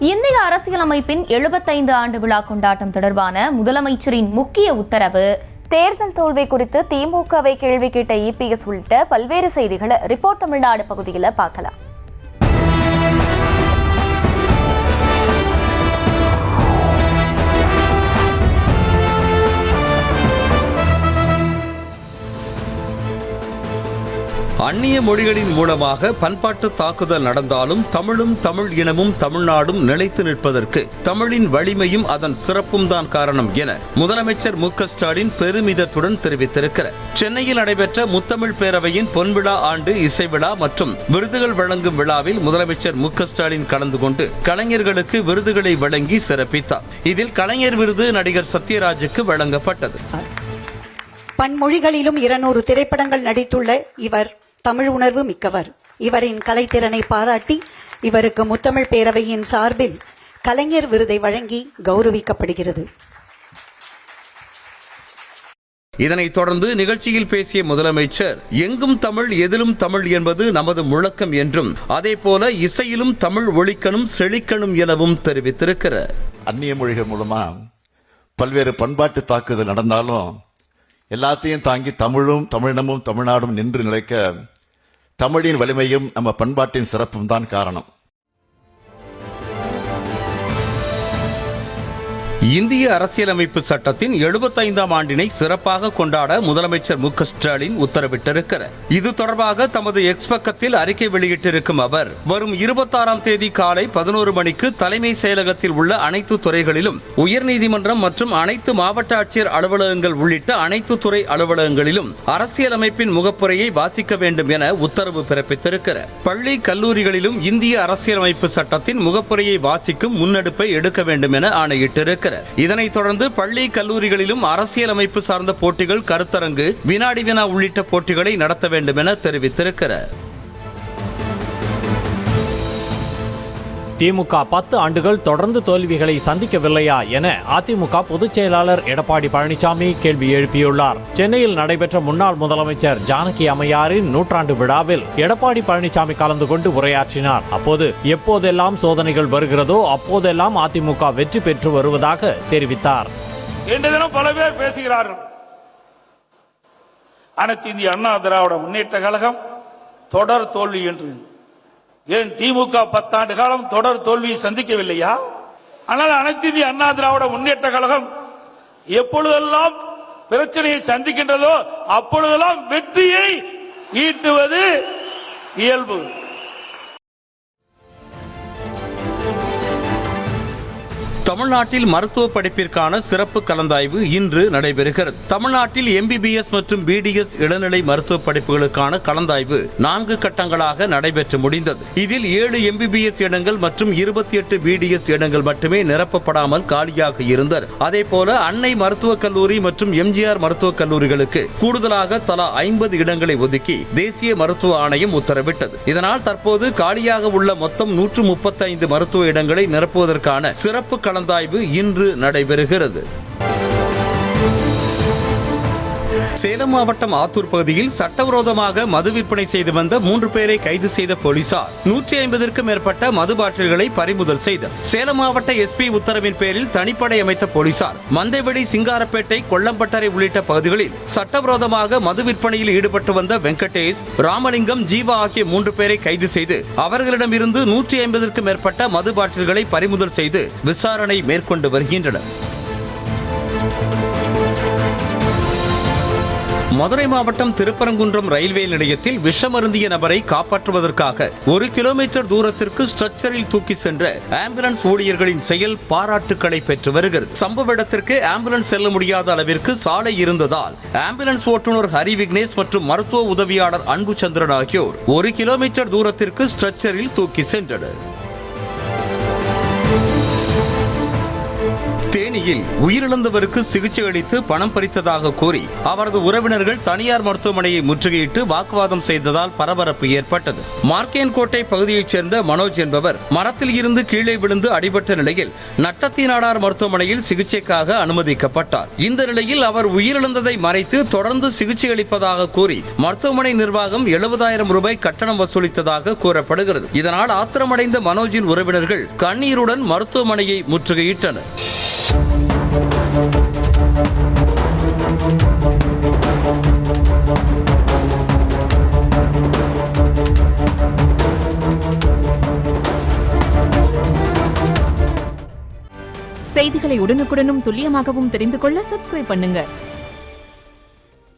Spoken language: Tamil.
இந்திய அரசியலமைப்பின் 75 ஆண்டு விழா கொண்டாட்டம் தொடர்பான முதலமைச்சரின் முக்கிய உத்தரவு, தேர்தல் தோல்வி குறித்து திமுகவை கேள்வி கேட்ட இபிஎஸ் உள்ளிட்ட பல்வேறு செய்திகளை ரிப்போர்ட் தமிழ்நாடு பகுதியில் பார்க்கலாம். அந்நிய மொழிகளின் மூலமாக பண்பாட்டு தாக்குதல் நடந்தாலும் தமிழும் தமிழ் இனமும் தமிழ்நாடும் நிலைத்து நிற்பதற்கு தமிழின் வலிமையும் அதன் சிறப்பும் தான் காரணம் என முதலமைச்சர் மு.க.ஸ்டாலின் பெருமிதத்துடன் தெரிவித்திருக்கிறார். சென்னையில் நடைபெற்ற முத்தமிழ் பேரவையின் பொன்விழா ஆண்டு இசை விழா மற்றும் விருதுகள் வழங்கும் விழாவில் முதலமைச்சர் மு.க.ஸ்டாலின் கலந்து கொண்டு கலைஞர்களுக்கு விருதுகளை வழங்கி சிறப்பித்தார். இதில் கலைஞர் விருது நடிகர் சத்யராஜுக்கு வழங்கப்பட்டது. பன்மொழிகளிலும் 200 திரைப்படங்கள் நடித்துள்ள இவர் தமிழ் உணர்வு மிக்கவர். இவரின் கலைத்திறனை பாராட்டி இவருக்கு முத்தமிழ் பேரவையின் சார்பில் கலைஞர் விருதை வழங்கி கௌரவிக்கப்படுகிறது. இதனைத் தொடர்ந்து நிகழ்ச்சியில் பேசிய முதலமைச்சர், எங்கும் தமிழ் எதிலும் தமிழ் என்பது நமது முழக்கம் என்றும், அதேபோல இசையிலும் தமிழ் ஒலிக்கணும் செழிக்கணும் எனவும் தெரிவித்திருக்கிறார். அந்நிய மொழிகள் மூலமா பல்வேறு பண்பாட்டு தாக்குதல் நடந்தாலும் எல்லாத்தையும் தாங்கி தமிழும் தமிழினமும் தமிழ்நாடும் நின்று நிலைக்க தமிழின் வலிமையும் நம்ம பண்பாட்டின் சிறப்பும் தான் காரணம். இந்திய அரசியலமைப்பு சட்டத்தின் 75ஆம் ஆண்டினை சிறப்பாக கொண்டாட முதலமைச்சர் மு.க.ஸ்டாலின் உத்தரவிட்டிருக்கிறார். இது தொடர்பாக தமது எக்ஸ் பக்கத்தில் அறிக்கை வெளியிட்டிருக்கும் அவர், வரும் 26ஆம் தேதி காலை 11 மணிக்கு தலைமை செயலகத்தில் உள்ள அனைத்து துறைகளிலும், உயர்நீதிமன்றம் மற்றும் அனைத்து மாவட்ட ஆட்சியர் அலுவலகங்கள் உள்ளிட்ட அனைத்து துறை அலுவலகங்களிலும் அரசியலமைப்பின் முகப்புரையை வாசிக்க வேண்டும் என உத்தரவு பிறப்பித்திருக்கிறார். பள்ளி கல்லூரிகளிலும் இந்திய அரசியலமைப்பு சட்டத்தின் முகப்புரையை வாசிக்கும் முன்னெடுப்பை எடுக்க வேண்டும் என ஆணையிட்டிருக்கிறார். இதனைத் தொடர்ந்து பள்ளி கல்லூரிகளிலும் அரசியலமைப்பு சார்ந்த போட்டிகள், கருத்தரங்கு, வினாடி வினா உள்ளிட்ட போட்டிகளை நடத்த வேண்டும் என தெரிவித்திருக்கிறார். திமுக 10 ஆண்டுகள் தொடர்ந்து தோல்விகளை சந்திக்கவில்லையா என அதிமுக பொதுச் செயலாளர் எடப்பாடி பழனிசாமி கேள்வி எழுப்பியுள்ளார். சென்னையில் நடைபெற்ற முன்னாள் முதலமைச்சர் ஜானகி அம்மையாரின் நூற்றாண்டு விழாவில் எடப்பாடி பழனிசாமி கலந்து கொண்டு உரையாற்றினார். அப்போது எப்போதெல்லாம் சோதனைகள் வருகிறதோ அப்போதெல்லாம் அதிமுக வெற்றி பெற்று வருவதாக தெரிவித்தார். இன்று தினம் பல பேர் பேசுகிறார்கள், அனைத்து இந்திய அண்ணா திராவிட முன்னேற்ற கழகம் தொடர் தோல்வி என்று. ஏன் திமுக 10 ஆண்டு காலம் தொடர் தோல்வியை சந்திக்கவில்லையா? ஆனால் அனைத்து இந்திய அண்ணா திராவிட முன்னேற்ற கழகம் எப்பொழுதெல்லாம் பிரச்சனையை சந்திக்கின்றதோ அப்பொழுதெல்லாம் வெற்றியை ஈட்டுவது இயல்பு. தமிழ்நாட்டில் மருத்துவ படிப்பிற்கான சிறப்பு கலந்தாய்வு இன்று நடைபெறுகிறது. தமிழ்நாட்டில் MBBS மற்றும் BDS இளநிலை மருத்துவ படிப்புகளுக்கான கலந்தாய்வு 4 கட்டங்களாக நடைபெற்று முடிந்தது. இதில் 7 MBBS இடங்கள் மற்றும் 28 BDS இடங்கள் மட்டுமே நிரப்பப்படாமல் காலியாக இருந்தன. அதேபோல அன்னை மருத்துவக் கல்லூரி மற்றும் MGR மருத்துவக் கல்லூரிகளுக்கு கூடுதலாக தலா 50 இடங்களை ஒதுக்கி தேசிய மருத்துவ ஆணையம் உத்தரவிட்டது. இதனால் தற்போது காலியாக உள்ள மொத்தம் 135 மருத்துவ இடங்களை நிரப்புவதற்கான சிறப்பு கலந்தாய்வு இன்று நடைபெறுகிறது. சேலம் மாவட்டம் ஆத்தூர் பகுதியில் சட்டவிரோதமாக மது விற்பனை செய்து வந்த 3 பேரை கைது செய்த போலீசார் 150க்கும் மேற்பட்ட மது பாட்டில்களை பறிமுதல் செய்தனர். சேலம் மாவட்ட SP உத்தரவின் பேரில் தனிப்படை அமைத்த போலீசார் மந்தைவெளி, சிங்காரப்பேட்டை, கொல்லம்பட்டறை உள்ளிட்ட பகுதிகளில் சட்டவிரோதமாக மது விற்பனையில் ஈடுபட்டு வந்த வெங்கடேஷ், ராமலிங்கம், ஜீவா ஆகிய 3 பேரை கைது செய்து அவர்களிடமிருந்து 150க்கும் மேற்பட்ட மது பாட்டில்களை பறிமுதல் செய்து விசாரணை மேற்கொண்டு வருகின்றனர். மதுரை மாவட்டம் திருப்பரங்குன்றம் ரயில்வே நிலையத்தில் விஷமருந்திய நபரை காப்பாற்றுவதற்காக 1 கிலோமீட்டர் தூரத்திற்கு ஸ்ட்ரெச்சரில் தூக்கி சென்ற ஆம்புலன்ஸ் ஊழியர்களின் செயல் பாராட்டுக்களை பெற்று வருகிறது. சம்பவ இடத்திற்கு ஆம்புலன்ஸ் செல்ல முடியாத அளவிற்கு சாலை இருந்ததால் ஆம்புலன்ஸ் ஓட்டுநர் ஹரி விக்னேஷ் மற்றும் மருத்துவ உதவியாளர் அன்புச்சந்திரன் ஆகியோர் 1 கிலோமீட்டர் தூரத்திற்கு ஸ்ட்ரெச்சரில் தூக்கி சென்றனர். தேனியில் இந்நிலையில் உயிரிழந்தவருக்கு சிகிச்சை அளித்து பணம் பறித்ததாக கூறி அவரது உறவினர்கள் தனியார் மருத்துவமனையை முற்றுகையிட்டு வாக்குவாதம் செய்ததால் பரபரப்பு ஏற்பட்டது. மார்க்கேன்கோட்டை பகுதியைச் சேர்ந்த மனோஜ் என்பவர் மரத்தில் இருந்து கீழே விழுந்து அடிபட்ட நிலையில் நட்டத்தி நாடார் மருத்துவமனையில் சிகிச்சைக்காக அனுமதிக்கப்பட்டார். இந்த நிலையில் அவர் உயிரிழந்ததை மறைத்து தொடர்ந்து சிகிச்சை அளிப்பதாக கூறி மருத்துவமனை நிர்வாகம் 70,000 ரூபாய் கட்டணம் வசூலித்ததாக கூறப்படுகிறது. இதனால் ஆத்திரமடைந்த மனோஜின் உறவினர்கள் கண்ணீருடன் மருத்துவமனையை முற்றுகையிட்டனர். செய்திகளை உடனுக்குடனும் துல்லியமாகவும் தெரிந்து கொள்ள சப்ஸ்கிரைப் பண்ணுங்க.